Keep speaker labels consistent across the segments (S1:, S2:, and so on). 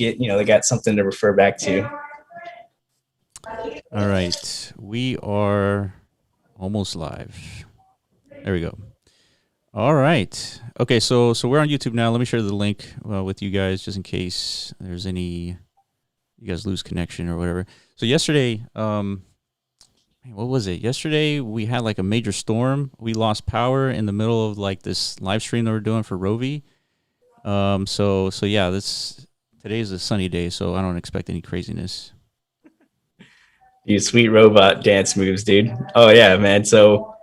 S1: it, they got something to refer back to.
S2: All right, we are almost live. There we go. All right. Okay, so we're on YouTube now. Let me share the link with you guys just in case there's any you guys lose connection or whatever. So yesterday, what was it? Yesterday we had like a major storm. We lost power in the middle of like this live stream that we're doing for Rovi. So yeah, today is a sunny day, so I don't expect any craziness.
S1: You sweet robot dance moves, dude. Oh yeah, man. So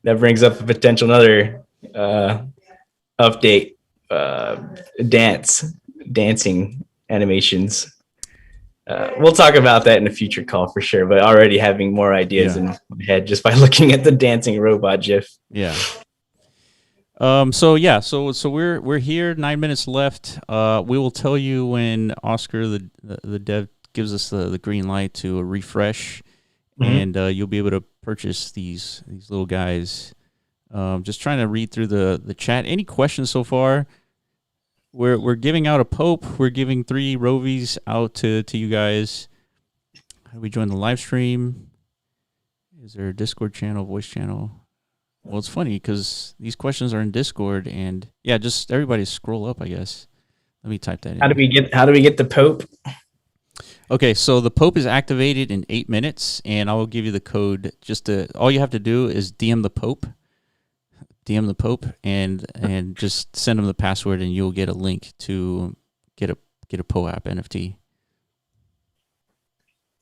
S1: that brings up a potential another update. Dancing animations. We'll talk about that in a future call for sure, but already having more ideas in my head just by looking at the dancing robot gif.
S2: Yeah. So we're here, 9 minutes left. We will tell you when Oscar, the dev, gives us the green light to a refresh, and you'll be able to purchase these little guys. Just trying to read through the chat. Any questions so far? We're giving out a POAP. We're giving 3 Rovies out to you guys. How do we join the live stream? Is there a Discord channel, voice channel? Well, it's funny because these questions are in Discord, and yeah, just everybody scroll up, I guess. Let me type that in.
S1: How do we get the POAP?
S2: Okay, so the POAP is activated in 8 minutes, and I will give you the code. All you have to do is DM the POAP, and just send them the password, and you'll get a link to get a POAP NFT.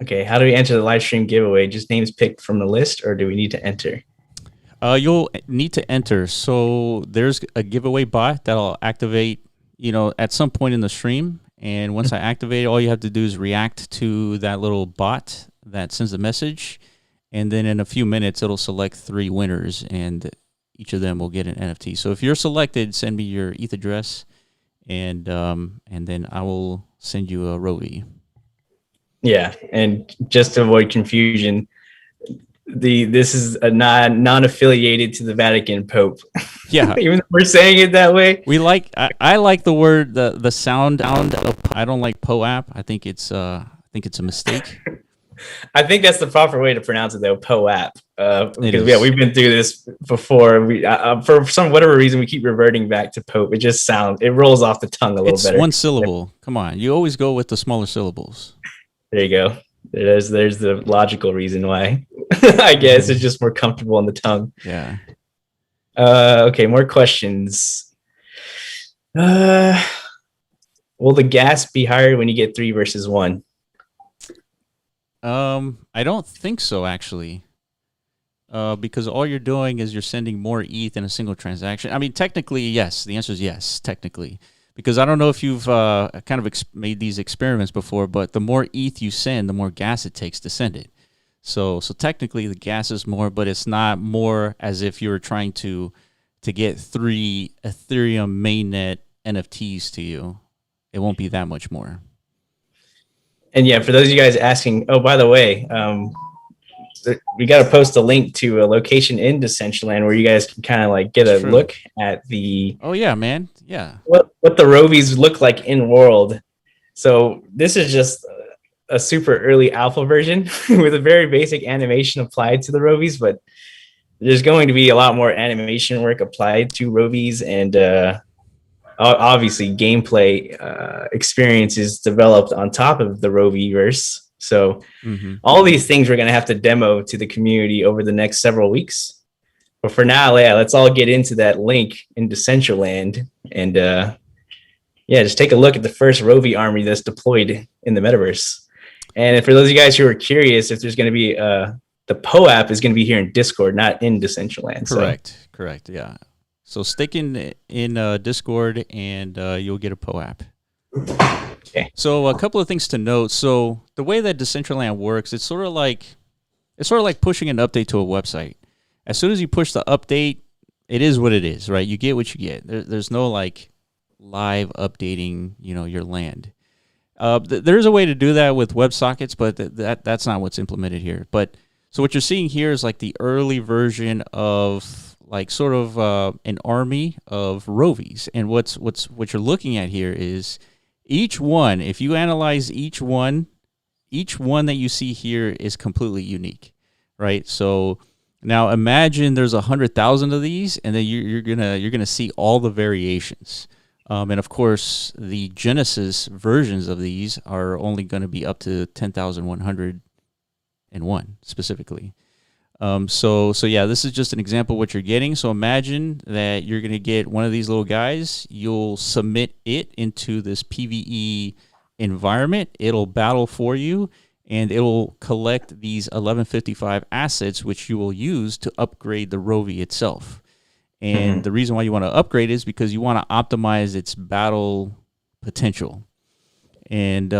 S1: Okay, how do we enter the live stream giveaway? Just names picked from the list, or do we need to enter?
S2: You'll need to enter. So there's a giveaway bot that'll activate, at some point in the stream. And once I activate it, all you have to do is react to that little bot that sends the message. And then in a few minutes, it'll select 3 winners, and each of them will get an NFT. So if you're selected, send me your ETH address, and then I will send you a Rovi. Yeah,
S1: and just to avoid confusion, this is a non-affiliated to the Vatican Pope.
S2: Yeah,
S1: even though we're saying it that way.
S2: I like the word, the sound of. I don't like POAP. I think it's a mistake.
S1: I think that's the proper way to pronounce it, though, POAP. Because we've been through this before. We for whatever reason we keep reverting back to Pope. It rolls off the tongue a little better.
S2: It's one syllable. Come on, you always go with the smaller syllables.
S1: There you go. There's the logical reason why. I guess it's just more comfortable on the tongue.
S2: Yeah.
S1: Okay, more questions. Will the gas be higher when you get 3 versus 1?
S2: I don't think so, actually. Because all you're doing is you're sending more ETH in a single transaction. I mean, technically, yes. The answer is yes, technically. Because I don't know if you've kind of made these experiments before, but the more ETH you send, the more gas it takes to send it. So technically the gas is more, but it's not more as if you were trying to get 3 Ethereum mainnet NFTs to you. It won't be that much more.
S1: And yeah, for those of you guys asking, oh, by the way, we got to post a link to a location in Decentraland where you guys can kind of like get a look at the.
S2: Oh yeah, man. Yeah.
S1: What the Rovies look like in world. So this is just a super early alpha version with a very basic animation applied to the Rovies, but there's going to be a lot more animation work applied to Rovies, and obviously gameplay experiences developed on top of the Roviverse. So all these things we're going to have to demo to the community over the next several weeks. But for now, yeah, let's all get into that link in Decentraland and just take a look at the first Rovi army that's deployed in the metaverse. And for those of you guys who are curious, if there's going to be the POAP is going to be here in Discord, not in Decentraland.
S2: Correct. Yeah. So stick in Discord, and you'll get a POAP. Okay. So a couple of things to note. So the way that Decentraland works, it's sort of like pushing an update to a website. As soon as you push the update, it is what it is, right? You get what you get. There's no like live updating, your land. There's a way to do that with WebSockets, but that's not what's implemented here. But so what you're seeing here is like the early version of like sort of an army of Rovies. And what you're looking at here is each one. If you analyze each one that you see here is completely unique, right? So now imagine there's 100,000 of these, and then you're gonna see all the variations. And of course, the Genesis versions of these are only going to be up to 10,101 specifically. So yeah, this is just an example of what you're getting. So imagine that you're going to get one of these little guys. You'll submit it into this PvE environment. It'll battle for you, and it'll collect these 1155 assets, which you will use to upgrade the Rovi itself. And the reason why you want to upgrade is because you want to optimize its battle potential. And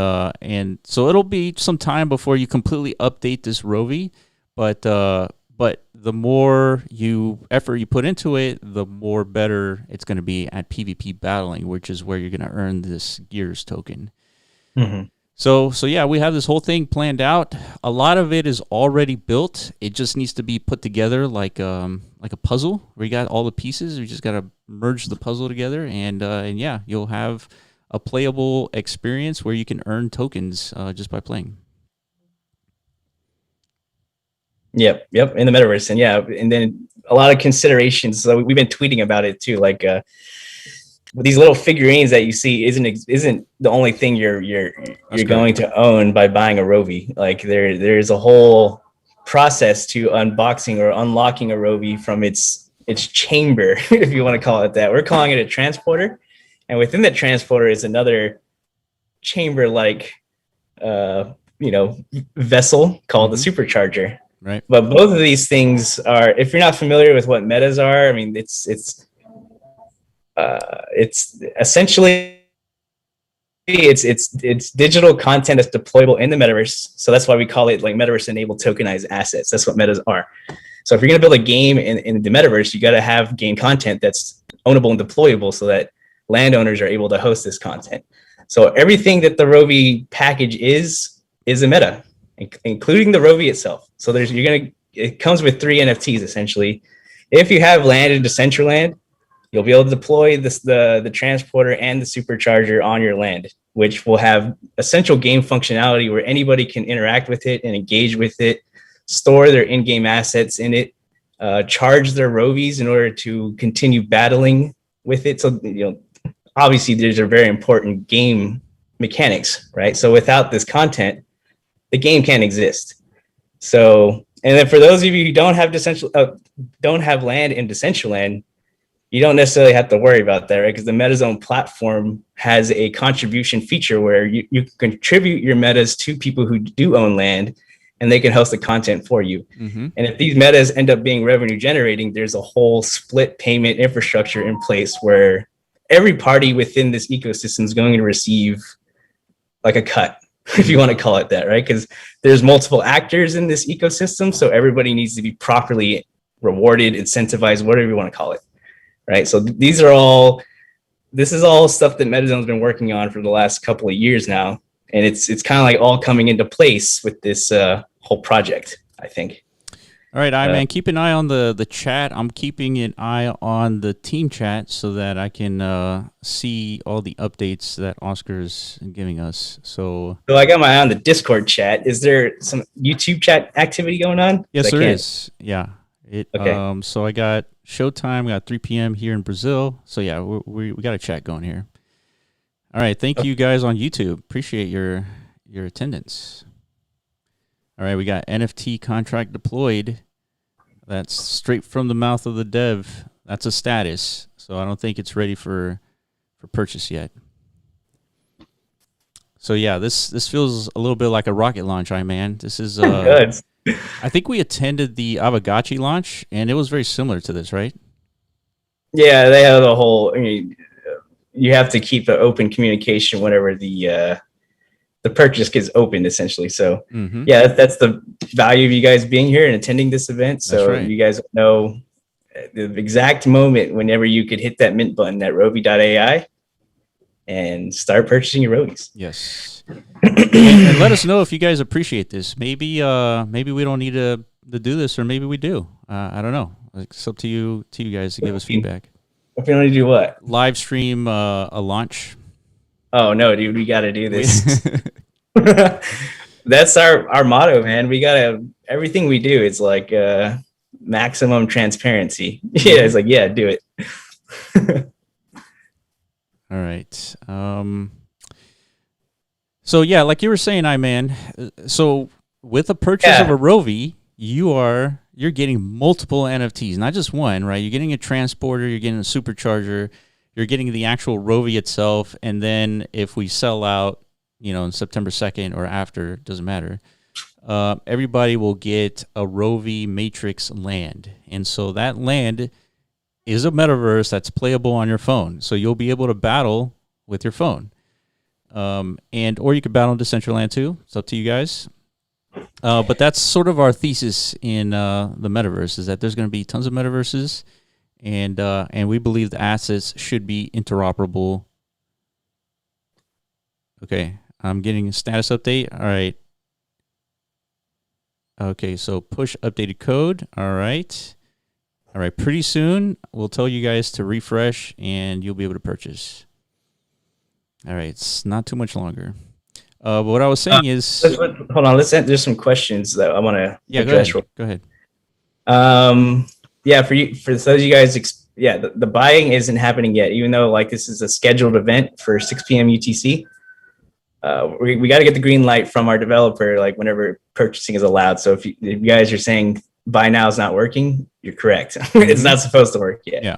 S2: so it'll be some time before you completely update this Rovi, but the more effort you put into it, the more better it's going to be at PvP battling, which is where you're going to earn this Gears token. So yeah, we have this whole thing planned out. A lot of it is already built. It just needs to be put together like a puzzle where you got all the pieces. You just got to merge the puzzle together, and yeah, you'll have a playable experience where you can earn tokens just by playing.
S1: Yep, in the metaverse, and yeah, and then a lot of considerations. So we've been tweeting about it too, like these little figurines that you see isn't the only thing you're going to own by buying a Rovi. Like there's a whole process to unboxing or unlocking a Rovi from its chamber, if you want to call it that. We're calling it a transporter, and within that transporter is another chamber-like vessel called the supercharger.
S2: Right.
S1: But both of these things are, if you're not familiar with what metas are, I mean, it's essentially it's digital content that's deployable in the metaverse. So that's why we call it like metaverse enabled tokenized assets. That's what metas are. So if you're going to build a game in the metaverse, you got to have game content that's ownable and deployable so that landowners are able to host this content. So everything that the Rovi package is a meta, including the Rovi itself. So it comes with 3 NFTs essentially. If you have land in Decentraland, you'll be able to deploy the transporter and the supercharger on your land, which will have essential game functionality where anybody can interact with it and engage with it, store their in-game assets in it, charge their Rovies in order to continue battling with it. So, obviously these are very important game mechanics, right? So without this content, the game can't exist. So, and then for those of you who don't have land in Decentraland, you don't necessarily have to worry about that, right? Because the MetaZone platform has a contribution feature where you can contribute your metas to people who do own land, and they can host the content for you. And if these metas end up being revenue generating, there's a whole split payment infrastructure in place where every party within this ecosystem is going to receive like a cut, if you want to call it that, right? Because there's multiple actors in this ecosystem, so everybody needs to be properly rewarded, incentivized, whatever you want to call it, right? So this is all stuff that MetaZone's been working on for the last couple of years now, and it's kind of like all coming into place with this whole project, I think.
S2: All right, man, keep an eye on the chat. I'm keeping an eye on the team chat so that I can see all the updates that Oscar's giving us. So
S1: I got my eye on the Discord chat. Is there some YouTube chat activity going on?
S2: Yes, there is. Yeah.
S1: Okay.
S2: So I got showtime. We got 3 p.m. here in Brazil. So yeah, we got a chat going here. All right, thank you guys on YouTube. Appreciate your attendance. All right, we got NFT contract deployed. That's straight from the mouth of the dev. That's a status. So I don't think it's ready for purchase yet. So yeah, this feels a little bit like a rocket launch, man. This is
S1: good.
S2: I think we attended the Avagachi launch, and it was very similar to this, right?
S1: Yeah, they have a whole. I mean, you have to keep an open communication whenever the purchase gets opened, essentially. So yeah, that's the value of you guys being here and attending this event. So right. You guys know the exact moment whenever you could hit that mint button at Rovi.ai and start purchasing your Rovies.
S2: Yes. and let us know if you guys appreciate this. Maybe we don't need to do this, or maybe we do. I don't know. It's up to you guys to give us feedback.
S1: If you want to do what?
S2: Live stream a launch.
S1: Oh no, dude, we got to do
S2: We,
S1: this. That's our motto, man. We gotta everything we do is like maximum transparency. Yeah, it's like yeah, do it.
S2: All right. So yeah, like you were saying, man. So with the purchase of a Rovi, you're getting multiple NFTs, not just one, right? You're getting a transporter, you're getting a supercharger, you're getting the actual Rovi itself, and then if we sell out, on September 2nd or after, doesn't matter. Everybody will get a Rovi Matrix land, and so that land is a metaverse that's playable on your phone. So you'll be able to battle with your phone. Or you could battle in Decentraland too. It's up to you guys. But that's sort of our thesis in the metaverse, is that there's going to be tons of metaverses, and we believe the assets should be interoperable. Okay, I'm getting a status update. All right. Okay, so push updated code. All right. All right, pretty soon we'll tell you guys to refresh and you'll be able to purchase. All right, it's not too much longer. But what I was saying is...
S1: Hold on, there's some questions that I want to address.
S2: Go ahead.
S1: Yeah, for those of you guys, the buying isn't happening yet, even though like this is a scheduled event for 6 p.m. UTC. We got to get the green light from our developer, like whenever purchasing is allowed. So if you guys are saying buy now is not working, you're correct. It's not supposed to work yet.
S2: Yeah.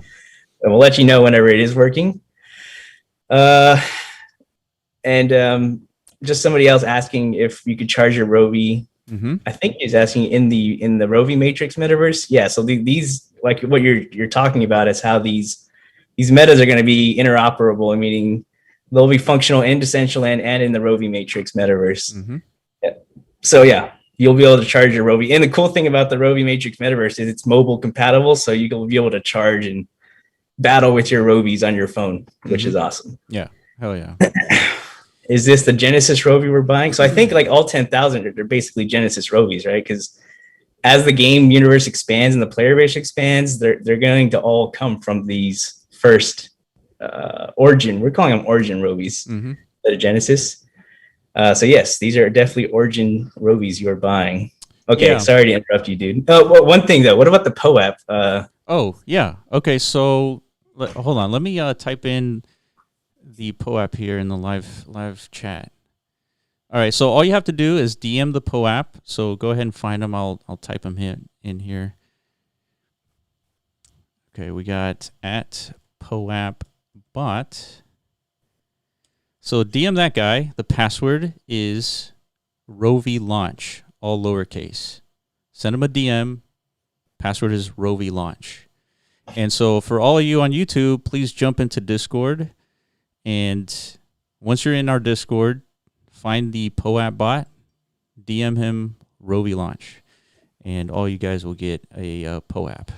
S1: And we'll let you know whenever it is working. Just somebody else asking if you could charge your Rovi. I think he's asking in the Rovi Matrix metaverse. Yeah. So these, like what you're talking about, is how these metas are going to be interoperable, meaning they'll be functional in Decentraland and in the Rovi Matrix metaverse. Yeah. So yeah, you'll be able to charge your Rovi. And the cool thing about the Rovi Matrix metaverse is it's mobile compatible, so you'll be able to charge and battle with your Rovies on your phone, which is awesome.
S2: Yeah. Hell yeah.
S1: Is this the Genesis Rovi we're buying? So I think like all 10,000 they're basically Genesis Rovies, right? Because as the game universe expands and the player base expands, they're going to all come from these first origin. We're calling them origin Rovies, that are Genesis. So yes, these are definitely origin Rovies you are buying. Okay, sorry to interrupt you, dude. Oh, one thing though. What about the POAP?
S2: Oh yeah. Okay, so hold on. Let me type in the POAP here in the live chat. All right, so all you have to do is DM the POAP. So go ahead and find them. I'll type them in here. Okay, we got at POAP bot. So DM that guy. The password is Rovi launch, all lowercase. Send him a DM. Password is Rovi launch. And so for all of you on YouTube, please jump into Discord. And once you're in our Discord, find the POAP bot, DM him Rovi launch, and all you guys will get a POAP.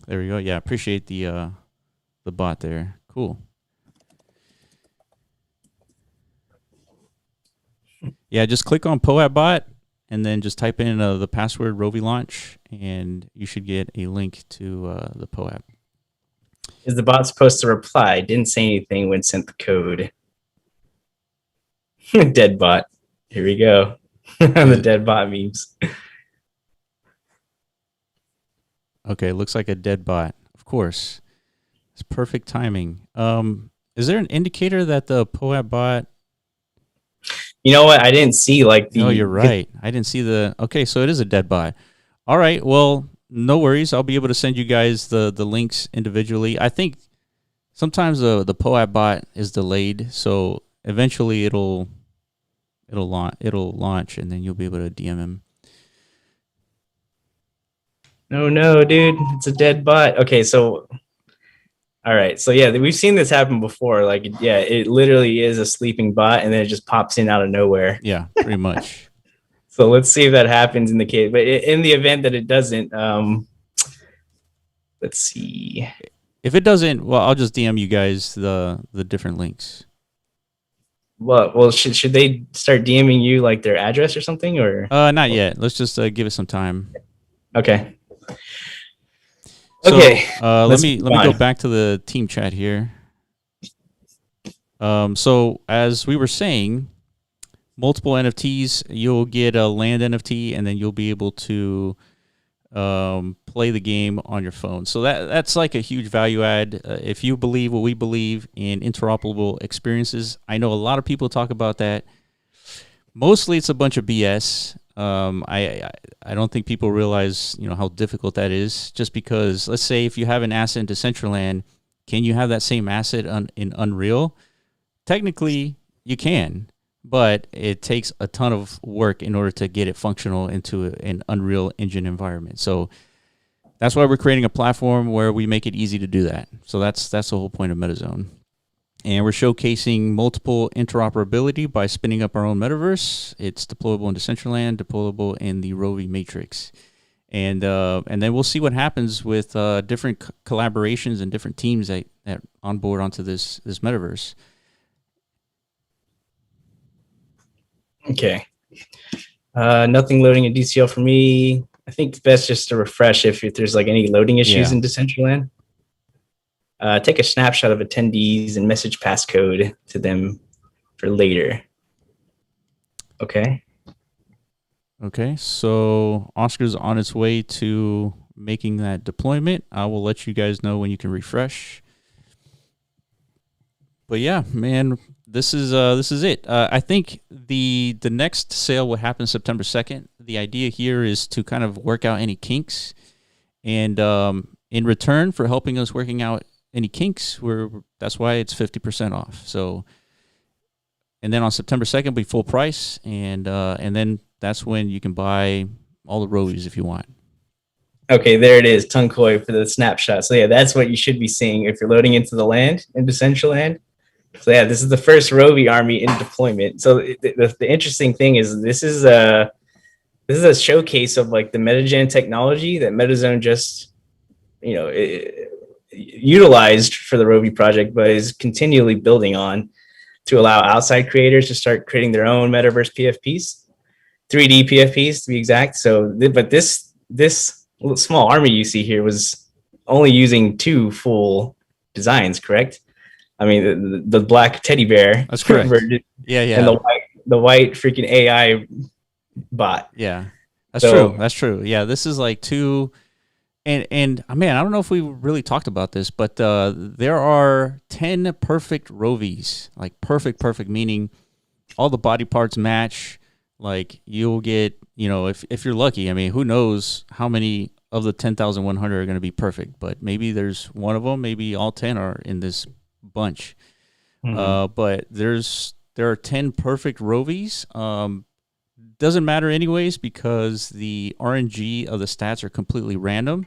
S2: There we go. Yeah, appreciate the bot there. Cool. Yeah, just click on POAP bot. And then just type in the password Rovi launch, and you should get a link to the POAP.
S1: Is the bot supposed to reply? Didn't say anything when sent the code. Dead bot. Here we go. The dead bot memes.
S2: Okay, looks like a dead bot. Of course. It's perfect timing. Is there an indicator that the POAP bot...
S1: You know what? I didn't see like the...
S2: No, you're right. I didn't see the... Okay, so it is a dead bot. All right, well, no worries. I'll be able to send you guys the links individually. I think sometimes the POAP bot is delayed, so eventually it'll launch, and then you'll be able to DM him.
S1: No, dude. It's a dead bot. Okay, so... All right. So yeah, we've seen this happen before. Like, yeah, it literally is a sleeping bot and then it just pops in out of nowhere.
S2: Yeah, pretty much.
S1: So let's see if that happens in the case. But in the event that it doesn't, let's see.
S2: If it doesn't, well, I'll just DM you guys the different links.
S1: well, should they start DMing you like their address or something, or?
S2: Not yet. Let's just give it some time.
S1: Okay.
S2: So
S1: Okay.
S2: let
S1: Let's
S2: me
S1: move
S2: go
S1: on.
S2: back to the team chat here. So as we were saying, multiple NFTs, you'll get a land NFT, and then you'll be able to play the game on your phone. So that's like a huge value add. If you believe what we believe in interoperable experiences, I know a lot of people talk about that. Mostly, it's a bunch of BS. I don't think people realize how difficult that is. Just because, let's say, if you have an asset in Decentraland, can you have that same asset in Unreal? Technically, you can, but it takes a ton of work in order to get it functional into an Unreal Engine environment. So that's why we're creating a platform where we make it easy to do that. So that's the whole point of MetaZone. And we're showcasing multiple interoperability by spinning up our own metaverse. It's deployable in Decentraland, deployable in the Rovi matrix. And then we'll see what happens with different collaborations and different teams that onboard onto this metaverse.
S1: Okay. Nothing loading in DCL for me. I think best just to refresh if there's like any loading issues in Decentraland. Take a snapshot of attendees and message passcode to them for later. Okay.
S2: Okay, so Oscar's on its way to making that deployment. I will let you guys know when you can refresh. But yeah, man, this is it. I think the next sale will happen September 2nd. The idea here is to kind of work out any kinks, and in return for helping us working out any kinks, that's why it's 50% off. So, and then on September 2nd, it'll be full price, and then that's when you can buy all the Rovies if you want.
S1: Okay, there it is, Tunkoi for the snapshot. So yeah, that's what you should be seeing if you're loading into the land, into Decentraland. So yeah, this is the first Rovi army in deployment. So the interesting thing is this is a showcase of like the MetaGen technology that MetaZone just utilized for the Rovi project, but is continually building on to allow outside creators to start creating their own metaverse PFPs, 3D PFPs to be exact. So, but this little small army you see here was only using 2 full designs, correct? I mean, the black teddy bear.
S2: That's correct. Yeah.
S1: And the white freaking AI bot.
S2: Yeah, that's true. That's true. Yeah, this is like 2. And man, I don't know if we really talked about this, but there are 10 perfect Rovies. Like perfect meaning all the body parts match. Like you'll get, if you're lucky. I mean, who knows how many of the 10,100 are going to be perfect? But maybe there's one of them. Maybe all 10 are in this bunch. Mm-hmm. But there are 10 perfect Rovies. Doesn't matter anyways because the RNG of the stats are completely random.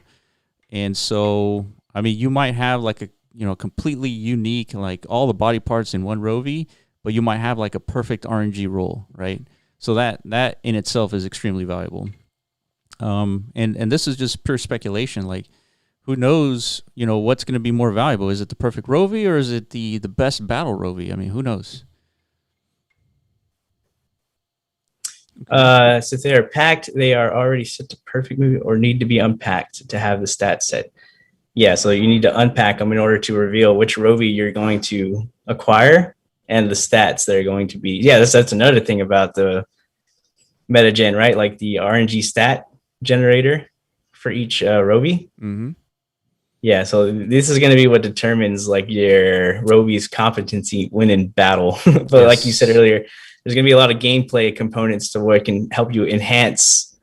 S2: And so, I mean, you might have like a completely unique, like all the body parts in one Rovi, but you might have like a perfect RNG roll, right? So that in itself is extremely valuable. And this is just pure speculation. Like, who knows, what's going to be more valuable? Is it the perfect Rovi or is it the best battle Rovi? I mean, who knows?
S1: So if they are packed, they are already set to perfect movie or need to be unpacked to have the stat set. Yeah, so you need to unpack them in order to reveal which Rovi you're going to acquire and the stats that are going to be. Yeah, that's another thing about the MetaGen, right? Like the RNG stat generator for each Rovi.
S2: Mm-hmm.
S1: Yeah, so this is going to be what determines like your Rovi's competency when in battle. But yes, like you said earlier, there's going to be a lot of gameplay components to what can help you enhance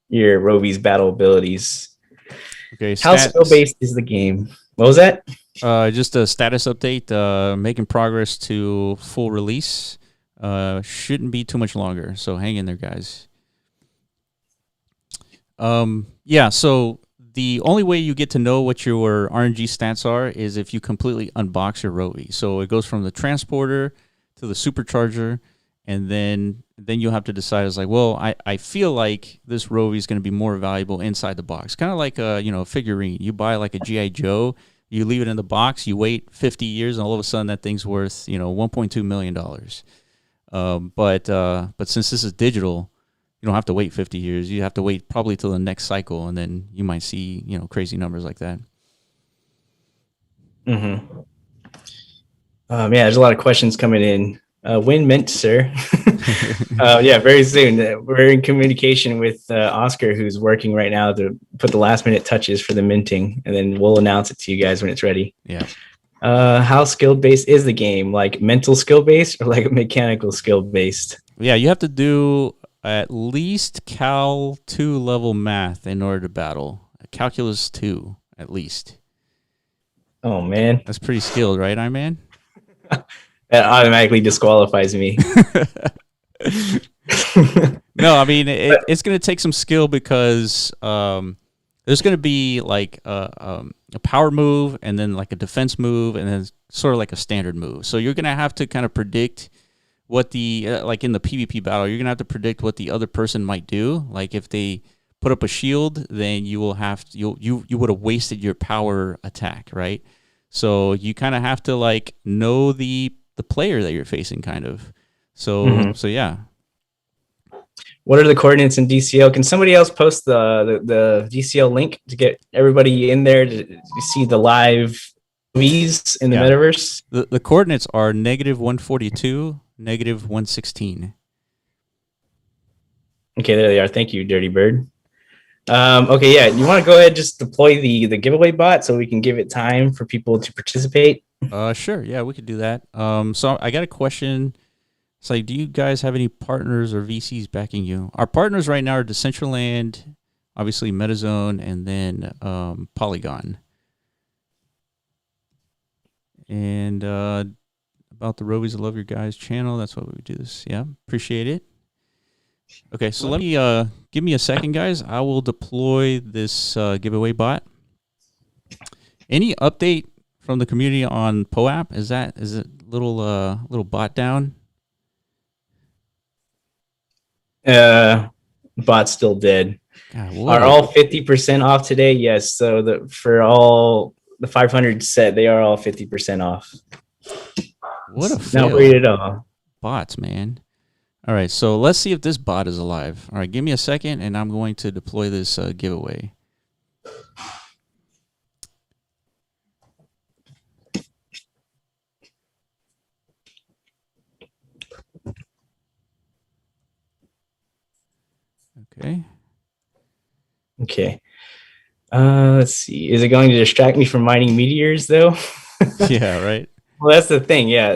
S1: your Rovi's battle abilities.
S2: Okay,
S1: how skill-based is the game? What was that?
S2: Just a status update, making progress to full release. Shouldn't be too much longer, so hang in there, guys. Yeah, so the only way you get to know what your RNG stats are is if you completely unbox your Rovi. So it goes from the transporter to the supercharger, and then you'll have to decide, it's like, well, I feel like this Rovi is going to be more valuable inside the box. Kind of like a figurine. You buy like a G.I. Joe, you leave it in the box, you wait 50 years, and all of a sudden that thing's worth $1.2 million. But since this is digital, you don't have to wait 50 years. You have to wait probably till the next cycle, and then you might see, crazy numbers like that.
S1: Mm-hmm. Yeah, there's a lot of questions coming in. When mint, sir? Yeah, very soon. We're in communication with Oscar, who's working right now to put the last minute touches for the minting, and then we'll announce it to you guys when it's ready.
S2: Yeah.
S1: How skill based is the game? Like mental skill based or like mechanical skill based?
S2: Yeah, you have to do at least Cal 2 level math in order to battle. Calculus 2, at least.
S1: Oh, man.
S2: That's pretty skilled, right, Iman?
S1: That automatically disqualifies me.
S2: No, I mean, it's going to take some skill because there's going to be like a power move and then like a defense move and then sort of like a standard move. So you're going to have to kind of predict what the, like in the PvP battle, you're going to have to predict what the other person might do. Like if they put up a shield, then you will have to, you would have wasted your power attack, right? So you kind of have to like know the player that you're facing, kind of. So so yeah.
S1: What are the coordinates in DCL? Can somebody else post the DCL link to get everybody in there to see the live Rovies in the metaverse?
S2: The coordinates are -142, -116.
S1: Okay, there they are. Thank you, Dirty Bird. Okay, yeah, you want to go ahead and just deploy the giveaway bot so we can give it time for people to participate?
S2: Sure. Yeah, we could do that. So I got a question. It's like, do you guys have any partners or VCs backing you? Our partners right now are Decentraland, obviously MetaZone, and then Polygon. And about the Rovies, I love your guys' channel. That's why we do this. Yeah, appreciate it. Okay, so let me give me a second, guys. I will deploy this giveaway bot. Any update from the community on POAP? Is it little bot down?
S1: Bot's still dead.
S2: God,
S1: are all 50% off today? Yes. So for all the 500 set, they are all 50% off.
S2: What a fail.
S1: Not worried at all.
S2: Bots, man. All right, so let's see if this bot is alive. All right, give me a second, and I'm going to deploy this giveaway. Okay.
S1: Okay. Let's see. Is it going to distract me from mining meteors, though?
S2: Yeah, right.
S1: Well, that's the thing. Yeah,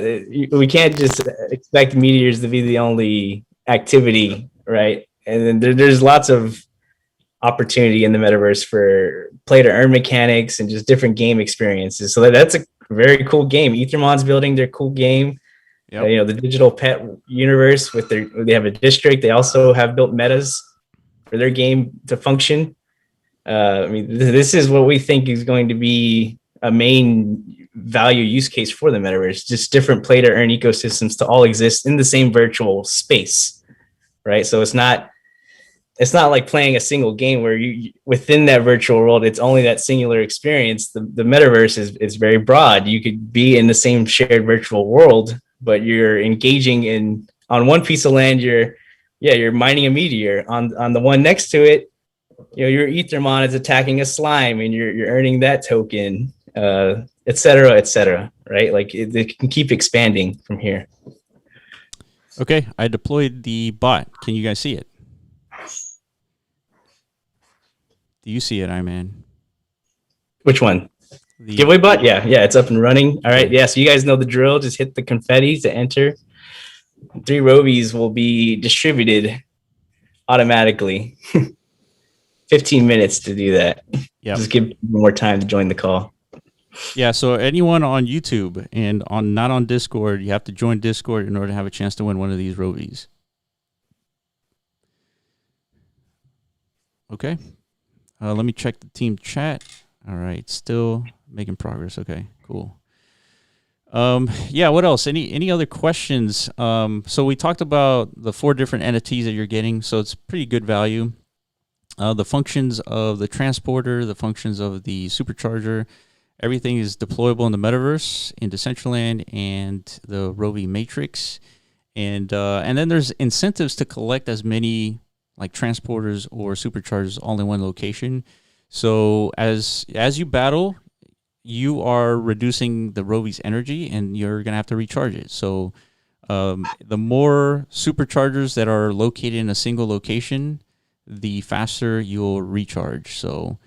S1: we can't just expect meteors to be the only activity, right? And then there's lots of opportunity in the metaverse for play to earn mechanics and just different game experiences. So that's a very cool game. Ethermon's building their cool game. Yep. The digital pet universe they have a district. They also have built metas for their game to function. I mean, this is what we think is going to be a main value use case for the metaverse, just different play to earn ecosystems to all exist in the same virtual space, right? So it's not like playing a single game where you within that virtual world, it's only that singular experience. The metaverse is very broad. You could be in the same shared virtual world, but you're engaging on one piece of land, you're mining a meteor. On the one next to it, your Ethermon is attacking a slime and you're earning that token, et cetera, right? Like it can keep expanding from here.
S2: Okay, I deployed the bot. Can you guys see it? Do you see it, Iman?
S1: Which one? The giveaway bot? Yeah, it's up and running. All right, yeah, so you guys know the drill. Just hit the confetti to enter. 3 Rovies will be distributed automatically. 15 minutes to do that. Yeah. Just give people more time to join the call.
S2: Yeah, so anyone on YouTube and not on Discord, you have to join Discord in order to have a chance to win one of these Rovies. Okay. Let me check the team chat. All right, still making progress. Okay, cool. Yeah, what else? Any other questions? So we talked about the 4 different NFTs that you're getting, so it's pretty good value. The functions of the transporter, the functions of the supercharger, everything is deployable in the metaverse, in Decentraland, and the Rovi Matrix. and then there's incentives to collect as many like transporters or superchargers all in one location. So as you battle, you are reducing the Rovies energy, and you're gonna have to recharge it. So the more superchargers that are located in a single location, the faster you'll recharge. So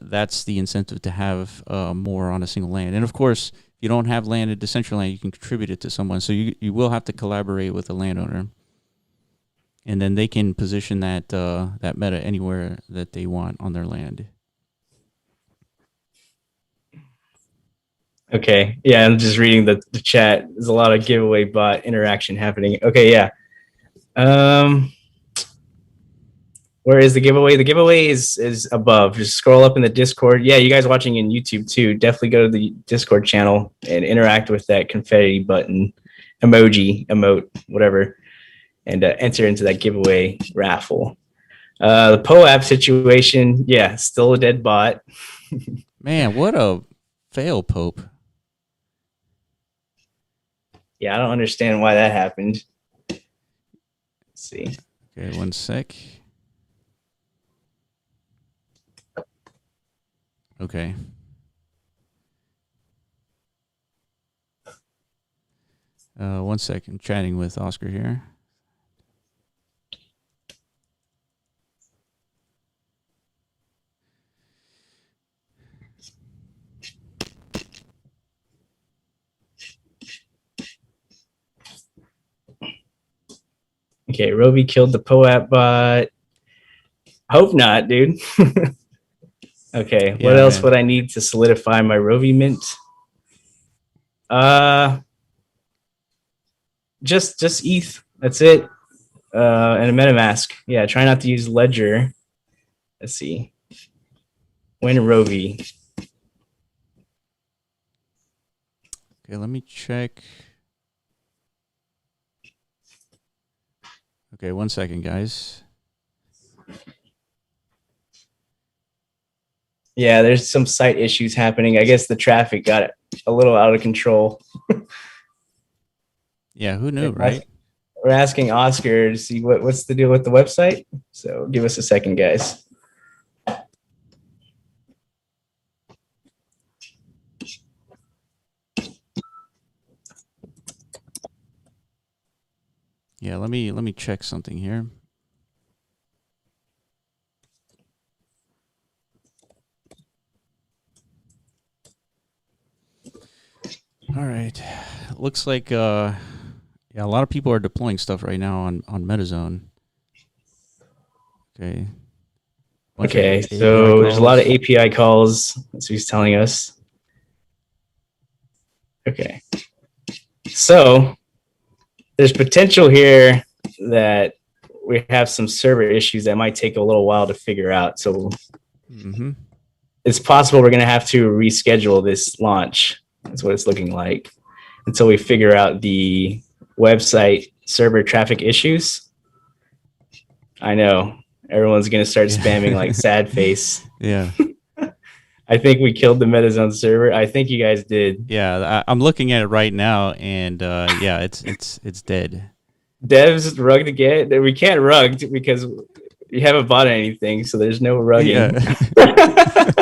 S2: that's the incentive to have more on a single land. And of course, if you don't have land at Decentraland, you can contribute it to someone. So you will have to collaborate with a landowner, and then they can position that that meta anywhere that they want on their land.
S1: Okay. Yeah, I'm just reading the chat. There's a lot of giveaway bot interaction happening. Okay, yeah. Where is the giveaway? The giveaway is above. Just scroll up in the Discord. Yeah, you guys watching in YouTube too, definitely go to the Discord channel and interact with that confetti button, emoji, emote, whatever, and enter into that giveaway raffle. The POAP situation, yeah, still a dead bot.
S2: Man, what a fail, Pope.
S1: Yeah, I don't understand why that happened. Let's see.
S2: Okay, one sec. Okay. One second. Chatting with Oscar here.
S1: Okay, Rovi killed the POAP bot. Hope not, dude. Okay, yeah, what else man. Would I need to solidify my Rovi mint? Just ETH. That's it. And a MetaMask. Yeah, try not to use Ledger. Let's see. When Rovi.
S2: Okay, let me check. Okay, one second, guys.
S1: Yeah, there's some site issues happening. I guess the traffic got a little out of control.
S2: Yeah, who knew, right?
S1: We're asking Oscar to see what's the deal with the website. So give us a second, guys.
S2: Yeah, let me check something here. All right. Looks like yeah, a lot of people are deploying stuff right now on MetaZone. Okay.
S1: Okay, so there's a lot of API calls. That's what he's telling us. Okay. So there's potential here that we have some server issues that might take a little while to figure out. So it's possible we're going to have to reschedule this launch. That's what it's looking like until we figure out the website server traffic issues. I know everyone's going to start spamming like sad face.
S2: Yeah.
S1: I think we killed the MetaZone server. I think you guys did.
S2: Yeah, I'm looking at it right now, and yeah, it's dead.
S1: Devs rugged again. We can't rugged because we haven't bought anything, so there's no rugging. Yeah.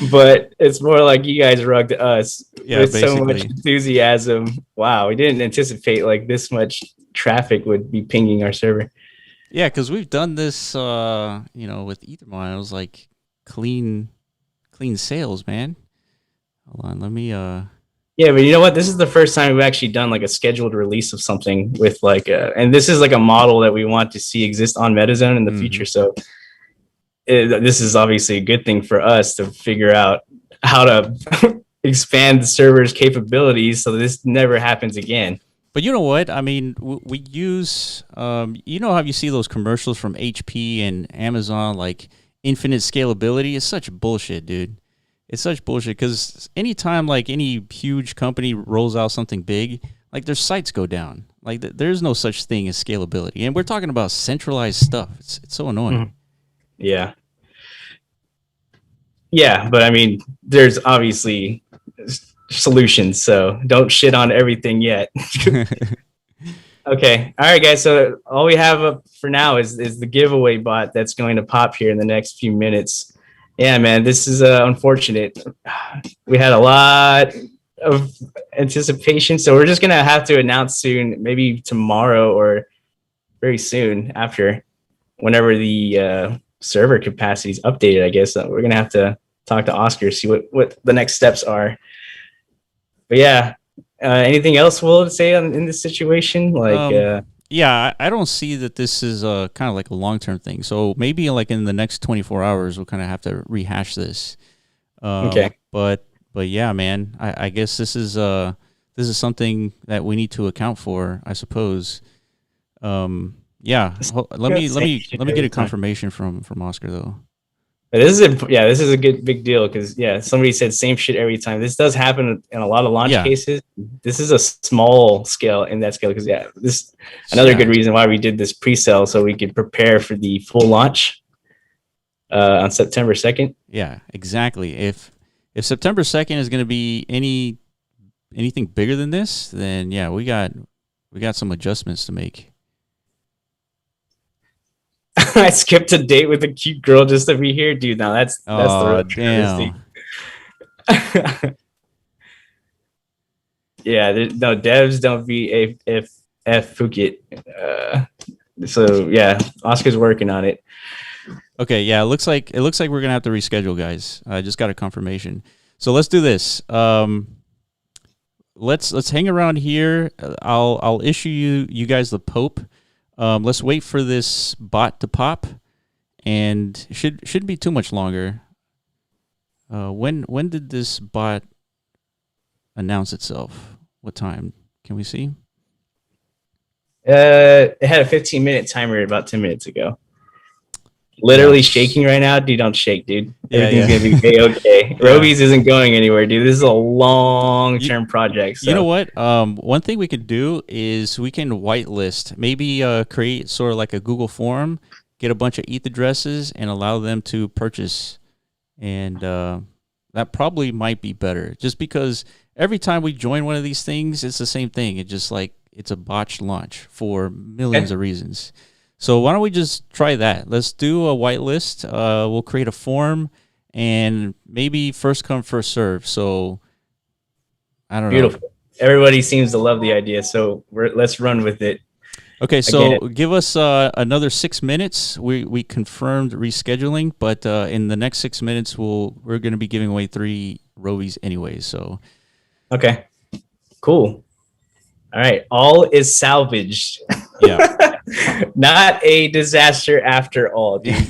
S1: But it's more like you guys rugged us with basically. So much enthusiasm. Wow, we didn't anticipate like this much traffic would be pinging our server.
S2: Yeah, because we've done this, you know, with Ethermon. It was like clean sales, man. Hold on, let me.
S1: Yeah, but you know what? This is the first time we've actually done like a scheduled release of something with like and this is like a model that we want to see exist on MetaZone in the future. So this is obviously a good thing for us to figure out how to expand the server's capabilities so this never happens again.
S2: But you know what? I mean, we use, you know how you see those commercials from HP and Amazon, like infinite scalability? It's such bullshit, dude. It's such bullshit because anytime like any huge company rolls out something big, like their sites go down. Like there's no such thing as scalability. And we're talking about centralized stuff. It's so annoying.
S1: Yeah. Yeah, but I mean, there's obviously solutions, so don't shit on everything yet. Okay. All right, guys. So all we have up for now is the giveaway bot that's going to pop here in the next few minutes. Yeah, man, this is unfortunate. We had a lot of anticipation, so we're just gonna have to announce soon, maybe tomorrow or very soon after, whenever the server capacity is updated. I guess we're gonna have to talk to Oscar, see what the next steps are. But yeah, anything else we'll say in this situation? Like,
S2: Yeah, I don't see that this is kind of like a long term thing. So maybe like in the next 24 hours, we'll kind of have to rehash this.
S1: okay,
S2: But yeah, man, I guess this is something that we need to account for, I suppose. Yeah, let me get a confirmation from Oscar though.
S1: this is a good big deal because yeah, somebody said same shit every time. This does happen in a lot of launch
S2: Yeah,
S1: cases. This is a small scale in that scale because yeah, this another good
S2: yeah,
S1: reason why we did this pre-sale so we could prepare for the full launch on September 2nd.
S2: yeah, exactly. If September 2nd is going to be anything bigger than this, then yeah, we got some adjustments to make.
S1: I skipped a date with a cute girl just to be here, dude. Now that's the
S2: Oh
S1: real travesty.
S2: damn.
S1: Yeah, no devs don't be a f Phuket. So yeah, Oscar's working on it.
S2: Okay, yeah, it looks like we're gonna have to reschedule, guys. I just got a confirmation. So let's do this. Let's hang around here. I'll issue you guys the POAP. Let's wait for this bot to pop, and shouldn't be too much longer. When did this bot announce itself? What time? Can we see?
S1: It had a 15-minute timer about 10 minutes ago. Literally shaking right now, dude. Don't shake, dude.
S2: Yeah,
S1: Everything's
S2: yeah.
S1: gonna be okay.
S2: Yeah.
S1: Rovies isn't going anywhere, dude. This is a long-term project. So.
S2: You know what? One thing we could do is we can whitelist, maybe create sort of like a Google form, get a bunch of ETH addresses, and allow them to purchase. And that probably might be better, just because every time we join one of these things, it's the same thing. It's just like it's a botched launch for millions of reasons. So why don't we just try that? Let's do a whitelist. We'll create a form, and maybe first come, first serve. So I don't know.
S1: Beautiful. Everybody seems to love the idea, so let's run with it.
S2: Okay, so give us another 6 minutes. We confirmed rescheduling, but in the next 6 minutes, we're going to be giving away 3 Rovies anyway. So
S1: okay, cool. All right, all is salvaged.
S2: Yeah.
S1: Not a disaster after all, dude.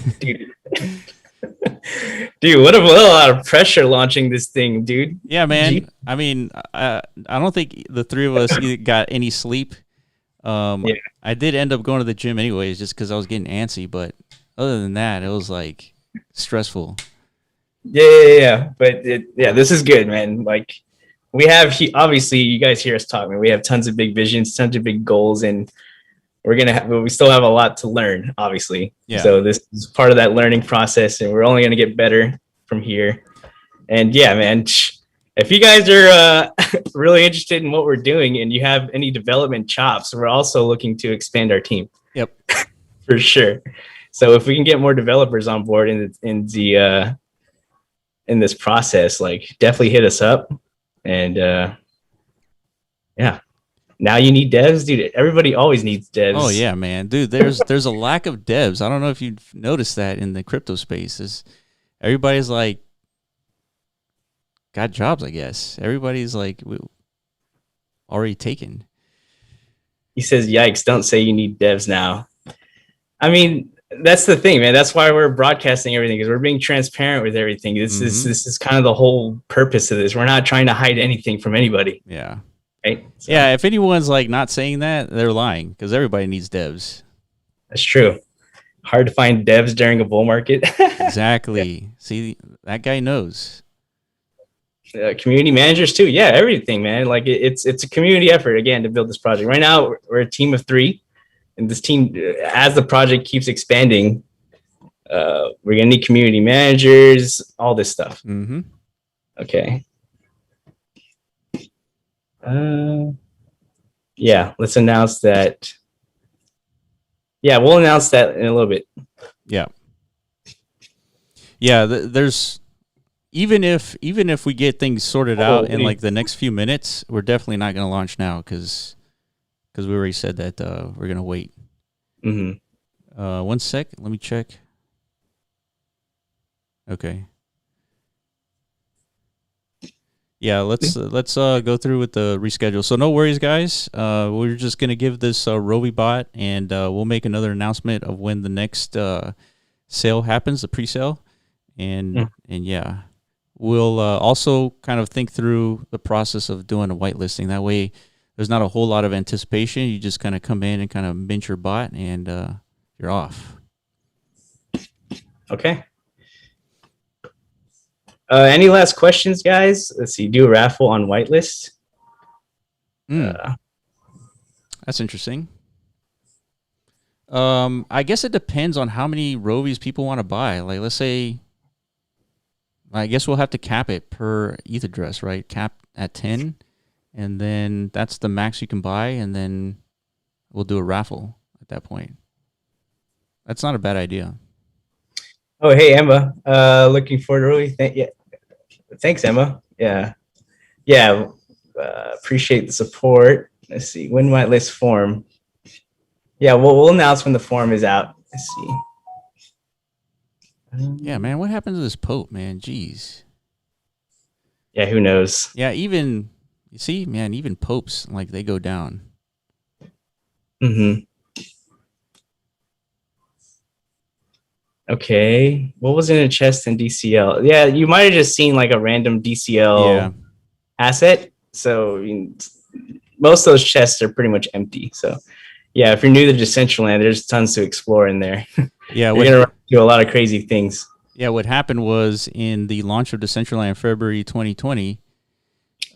S1: Dude, what a lot of pressure launching this thing, dude.
S2: Yeah, man. I mean, I don't think the 3 of us got any sleep. Yeah. I did end up going to the gym anyways, just because I was getting antsy. But other than that, it was like stressful.
S1: Yeah. But this is good, man. Like we have, obviously, you guys hear us talking. We have tons of big visions, tons of big goals, and we still have a lot to learn, obviously.
S2: Yeah.
S1: So this is part of that learning process, and we're only going to get better from here. And yeah, man, if you guys are really interested in what we're doing and you have any development chops, we're also looking to expand our team.
S2: Yep.
S1: For sure. So if we can get more developers on board in this process, like definitely hit us up. And yeah. Now you need devs, dude. Everybody always needs devs.
S2: Oh yeah, man, dude. There's a lack of devs. I don't know if you've noticed that in the crypto space. Everybody's like got jobs, I guess. Everybody's like already taken.
S1: He says, "Yikes! Don't say you need devs now." I mean, that's the thing, man. That's why we're broadcasting everything, because we're being transparent with everything. This is kind of the whole purpose of this. We're not trying to hide anything from anybody.
S2: Yeah.
S1: Right?
S2: So. Yeah, if anyone's like not saying that, they're lying, because everybody needs devs.
S1: That's true. Hard to find devs during a bull market.
S2: Exactly. Yeah. See, that guy knows.
S1: Community managers too. Yeah, everything, man. Like it's a community effort again to build this project. Right now, we're a team of 3, and this team, as the project keeps expanding, we're gonna need community managers, all this stuff.
S2: Mm-hmm.
S1: Okay. yeah, let's announce that. Yeah, we'll announce that in a little bit.
S2: Yeah. Yeah, there's even if we get things sorted out in like the next few minutes, we're definitely not going to launch now because we already said that we're going to wait.
S1: Mm-hmm.
S2: 1 sec, let me check. Okay. Yeah, let's go through with the reschedule. So no worries, guys. We're just gonna give this Rovi bot, and we'll make another announcement of when the next sale happens, the pre-sale, and yeah, we'll also kind of think through the process of doing a whitelisting. That way, there's not a whole lot of anticipation. You just kind of come in and kind of mint your bot, and you're off.
S1: Okay. Any last questions, guys? Let's see. Do a raffle on Whitelist.
S2: That's interesting. I guess it depends on how many Rovies people want to buy. Like, let's say, I guess we'll have to cap it per ETH address, right? Cap at 10, and then that's the max you can buy, and then we'll do a raffle at that point. That's not a bad idea.
S1: Oh, hey, Emma. Looking forward to yeah. Thanks, Emma. Yeah. Yeah. Appreciate the support. Let's see. When might list form? Yeah, we'll announce when the form is out. Let's see.
S2: Yeah, man. What happened to this Pope, man? Jeez.
S1: Yeah, who knows?
S2: Yeah, even, you see, man, even popes, like, they go down.
S1: Mm-hmm. Okay. What was in a chest in DCL? Yeah, you might have just seen like a random DCL asset. So I mean, most of those chests are pretty much empty. So yeah, if you're new to Decentraland, there's tons to explore in there.
S2: Yeah,
S1: you're gonna do a lot of crazy things.
S2: Yeah, what happened was in the launch of Decentraland February 2020,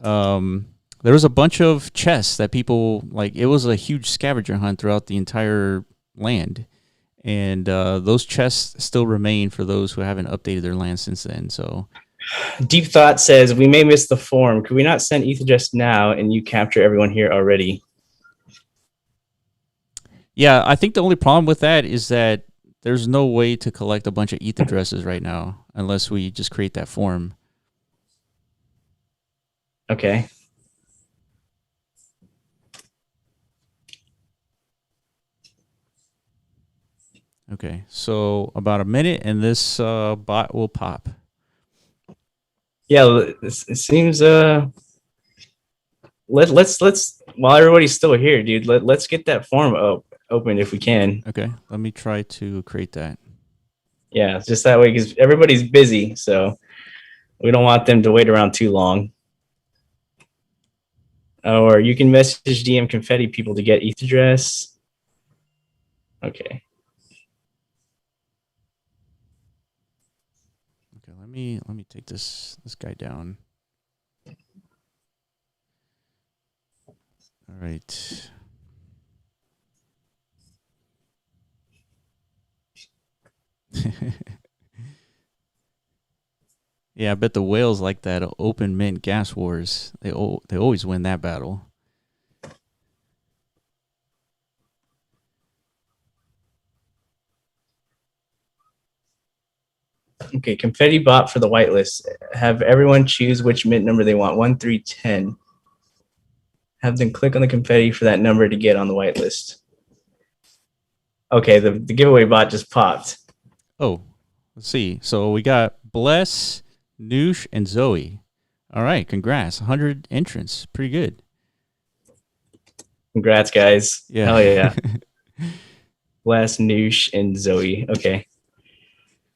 S2: there was a bunch of chests that people, like, it was a huge scavenger hunt throughout the entire land. And those chests still remain for those who haven't updated their land since then. So
S1: Deep Thought says, we may miss the form. Could we not send ETH just now and you capture everyone here already?
S2: Yeah, I think the only problem with that is that there's no way to collect a bunch of ETH addresses right now unless we just create that form.
S1: Okay.
S2: Okay, so about a minute and this bot will pop.
S1: Yeah, it seems let's while everybody's still here, dude, let's get that form open if we can.
S2: Okay, let me try to create that.
S1: Yeah, just that way, because everybody's busy, so we don't want them to wait around too long. Or you can message DM confetti people to get ETH address. Okay.
S2: Okay, let me take this guy down. All right. Yeah, I bet the whales like that open mint gas wars. They always win that battle.
S1: Okay, confetti bot for the whitelist. Have everyone choose which mint number they want, 1, 3, 10. Have them click on the confetti for that number to get on the whitelist. Okay, the giveaway bot just popped.
S2: Oh, let's see. So we got Bless, Noosh, and Zoe. All right, congrats. 100 entrants. Pretty good.
S1: Congrats, guys.
S2: Yeah.
S1: Hell yeah. Bless, Noosh, and Zoe. Okay.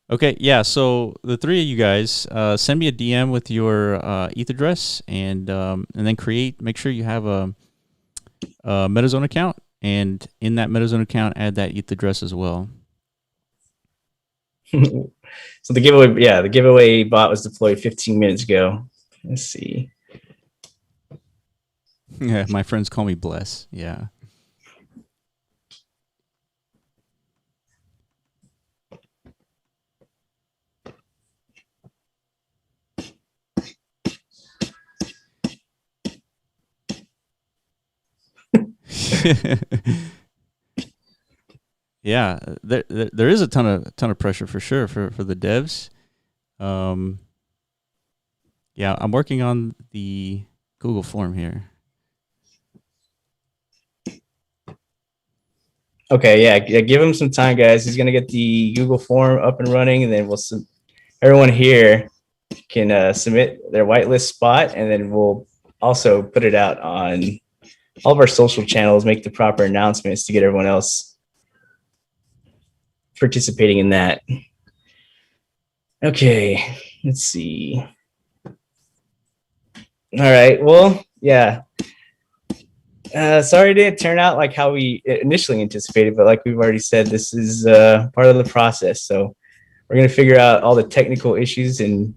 S2: Okay, yeah. So the three of you guys, send me a DM with your ETH address, and then make sure you have a MetaZone account, and in that MetaZone account, add that ETH address as well.
S1: So the giveaway bot was deployed 15 minutes ago. Let's see.
S2: Yeah, my friends call me Bless. Yeah. Yeah, there is a ton of pressure for sure for the devs. Yeah, I'm working on the Google form here.
S1: Okay, yeah, give him some time, guys. He's gonna get the Google form up and running, and then everyone here can submit their whitelist spot, and then we'll also put it out on all of our social channels, make the proper announcements to get everyone else participating in that. Okay, let's see. All right, well, yeah. Sorry it didn't turn out like how we initially anticipated, but like we've already said, this is part of the process. So we're going to figure out all the technical issues and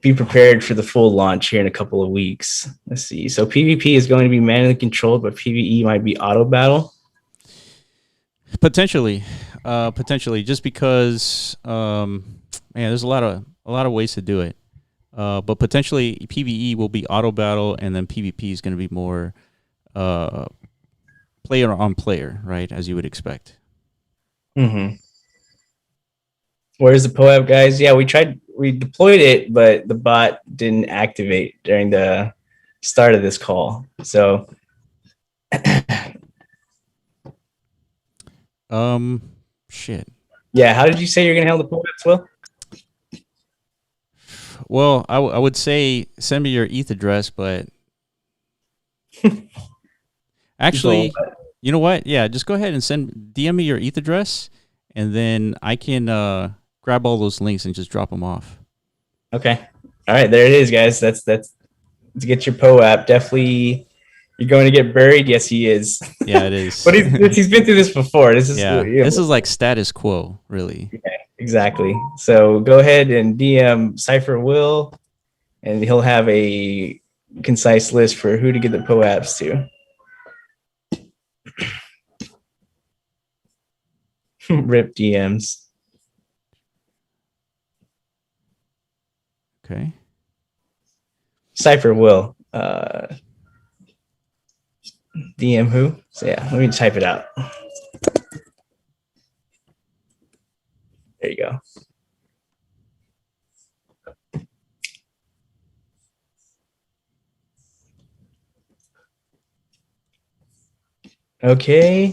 S1: be prepared for the full launch here in a couple of weeks. Let's see. So PvP is going to be manually controlled, but PvE might be auto battle.
S2: Potentially, just because, there's a lot of ways to do it. But potentially PvE will be auto battle, and then PvP is going to be more player on player, right? As you would expect.
S1: Mm-hmm. Where's the POAP, guys? Yeah, we deployed it, but the bot didn't activate during the start of this call. So
S2: shit.
S1: Yeah, how did you say you're gonna handle the POAPs, Will?
S2: Well, I would say send me your ETH address, but actually, you know what? Yeah, just go ahead and DM me your ETH address, and then I can grab all those links and just drop them off.
S1: Okay. All right, there it is, guys. That's to get your POAP. Definitely, you're going to get buried. Yes, he is.
S2: Yeah, it is.
S1: But he's been through this before. This is
S2: this is like status quo, really.
S1: Okay, exactly. So go ahead and DM Cypher Will, and he'll have a concise list for who to get the POAPs to. Rip DMs.
S2: Okay.
S1: Cypher Will. DM who? So yeah, let me type it out. There you go. Okay.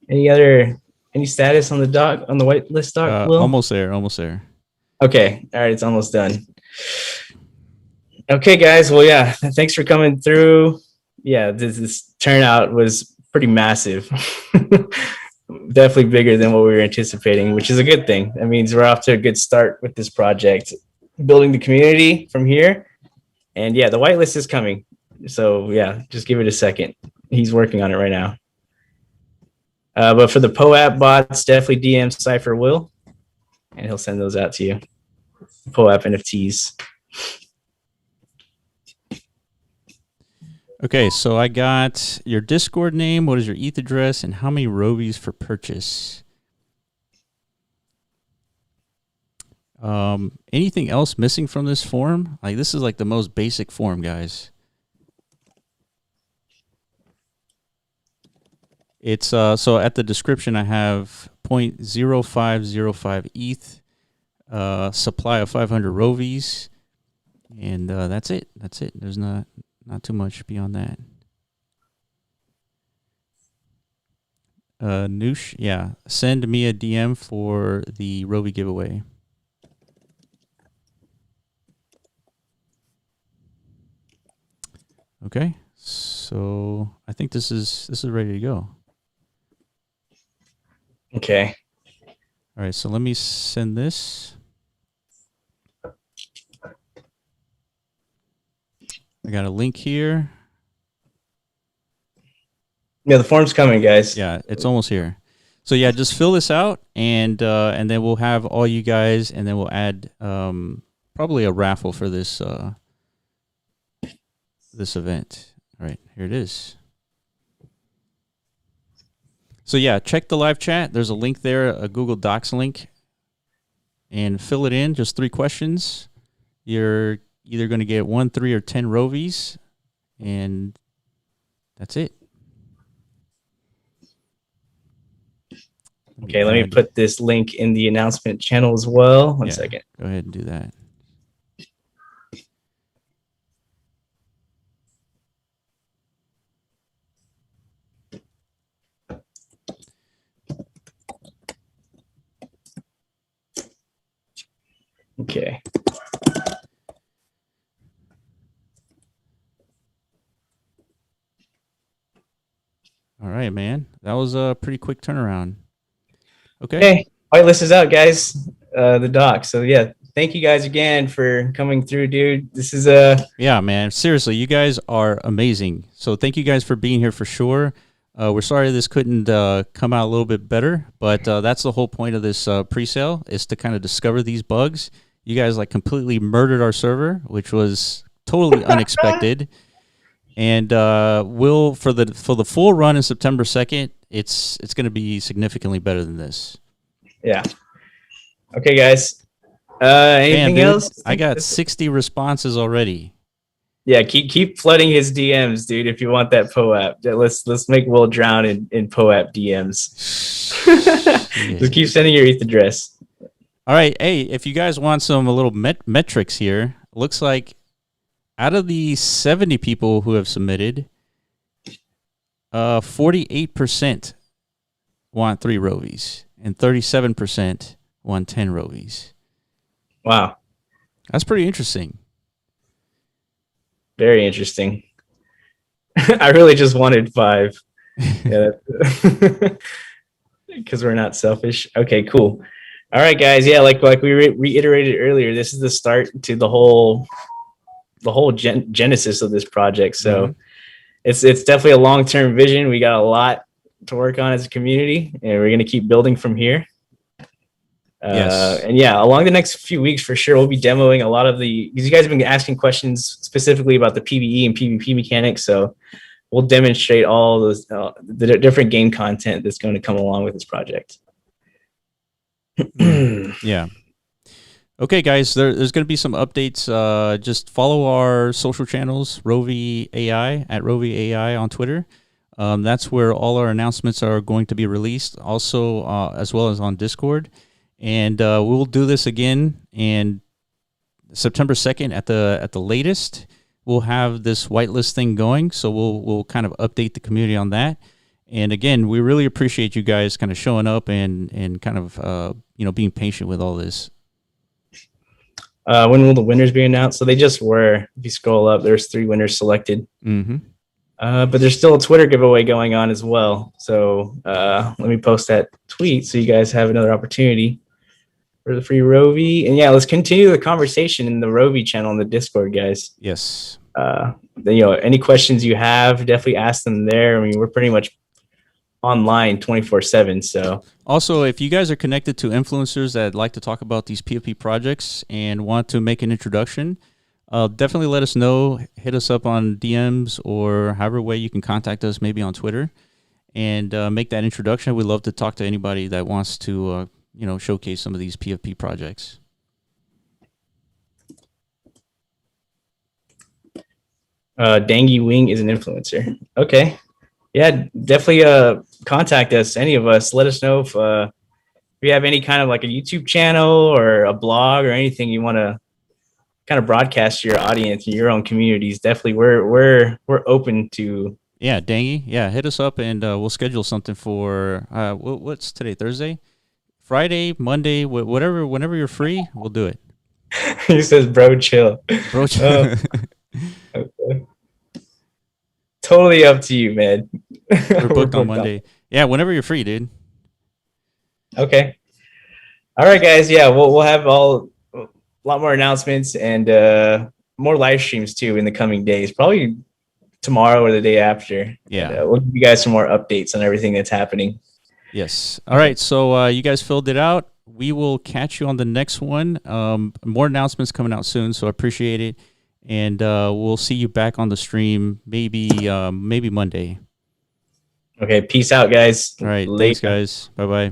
S1: Any status on the whitelist doc, Will?
S2: Almost there.
S1: Okay. All right, it's almost done. Okay, guys. Well, yeah, thanks for coming through. Yeah, this turnout was pretty massive. Definitely bigger than what we were anticipating, which is a good thing. That means we're off to a good start with this project, building the community from here. And yeah, the whitelist is coming. So yeah, just give it a second. He's working on it right now. But for the POAP bots, definitely DM Cypher Will, and he'll send those out to you. POAP NFTs.
S2: Okay, so I got your Discord name, what is your ETH address, and how many Rovies for purchase. Anything else missing from this form? Like, this is like the most basic form, guys. It's so at the description I have 0.0505 ETH, supply of 500 Rovies, and that's it. There's not too much beyond that. Noosh, yeah. Send me a DM for the Rovi giveaway. Okay, so I think this is ready to go.
S1: Okay.
S2: All right, so let me send this. I got a link here.
S1: Yeah, the form's coming, guys.
S2: Yeah, it's almost here. So yeah, just fill this out, and then we'll have all you guys, and then we'll add probably a raffle for this this event. All right, here it is. So yeah, check the live chat. There's a link there, a Google Docs link, and fill it in. Just 3 questions. You're either going to get 1, 3, or 10 Rovies, and that's it.
S1: Okay, let me put this link in the announcement channel as well. One second.
S2: Go ahead and do that.
S1: Okay.
S2: All right, man. That was a pretty quick turnaround. Okay.
S1: Hey, Whitelist is out, guys. The doc. So yeah, thank you guys again for coming through, dude. This is
S2: yeah, man. Seriously, you guys are amazing. So thank you guys for being here for sure. We're sorry this couldn't come out a little bit better, but that's the whole point of this pre-sale, is to kind of discover these bugs. You guys like completely murdered our server, which was totally unexpected. And we'll for the full run in September 2nd, it's going to be significantly better than this.
S1: Yeah. Okay, guys. Anything
S2: Man,
S1: else?
S2: I got 60 responses already.
S1: Yeah, keep flooding his DMs, dude. If you want that POAP, let's make Will drown in POAP DMs. Just keep sending your ETH address.
S2: All right, hey, if you guys want some a little metrics here, looks like out of the 70 people who have submitted, 48% want 3 Rovies and 37% want 10 Rovies.
S1: Wow,
S2: that's pretty interesting.
S1: Very interesting. I really just wanted 5. Yeah, because we're not selfish. Okay, cool. All right, guys. Yeah, like we reiterated earlier, this is the start to the whole genesis of this project. So it's definitely a long-term vision. We got a lot to work on as a community, and we're going to keep building from here.
S2: Yes.
S1: And yeah, along the next few weeks, for sure, we'll be demoing a lot of because you guys have been asking questions specifically about the PvE and PvP mechanics. So we'll demonstrate all those the different game content that's going to come along with this project.
S2: Yeah. Okay, guys, there's going to be some updates. Just follow our social channels, Rovi.ai, at Rovi.ai on Twitter. That's where all our announcements are going to be released, also as well as on Discord. And we'll do this again, and September 2nd at the latest, we'll have this whitelist thing going. So we'll kind of update the community on that. And again, we really appreciate you guys kind of showing up and kind of being patient with all this.
S1: When will the winners be announced? So they just were. If you scroll up, there's 3 winners selected. But there's still a Twitter giveaway going on as well. So let me post that tweet so you guys have another opportunity for the free Rovi. And yeah, let's continue the conversation in the Rovi channel in the Discord, guys.
S2: Yes.
S1: Any questions you have, definitely ask them there. I mean, we're pretty much online 24/7. So
S2: also, if you guys are connected to influencers that like to talk about these POP projects and want to make an introduction, definitely let us know. Hit us up on DMs or however way you can contact us, maybe on Twitter, and make that introduction. We'd love to talk to anybody that wants to showcase some of these PFP projects.
S1: Dangy Wing is an influencer. Okay. Yeah, definitely contact us, any of us. Let us know if you have any kind of like a YouTube channel or a blog or anything you want to kind of broadcast to your audience and your own communities. Definitely we're open to.
S2: Yeah, Dangy. Yeah, hit us up and we'll schedule something for what's today, Thursday? Friday, Monday, whenever you're free, we'll do it.
S1: He says, bro, chill.
S2: Bro, chill.
S1: Okay. Totally up to you, man.
S2: We're booked on Monday. Yeah, whenever you're free, dude.
S1: Okay. All right, guys. Yeah, we'll have a lot more announcements and more live streams too in the coming days. Probably tomorrow or the day after.
S2: Yeah.
S1: And, we'll give you guys some more updates on everything that's happening.
S2: Yes. All right. So you guys filled it out. We will catch you on the next one. More announcements coming out soon, so I appreciate it. And we'll see you back on the stream maybe Monday.
S1: Okay. Peace out, guys.
S2: All right. Thanks, guys. Bye-bye.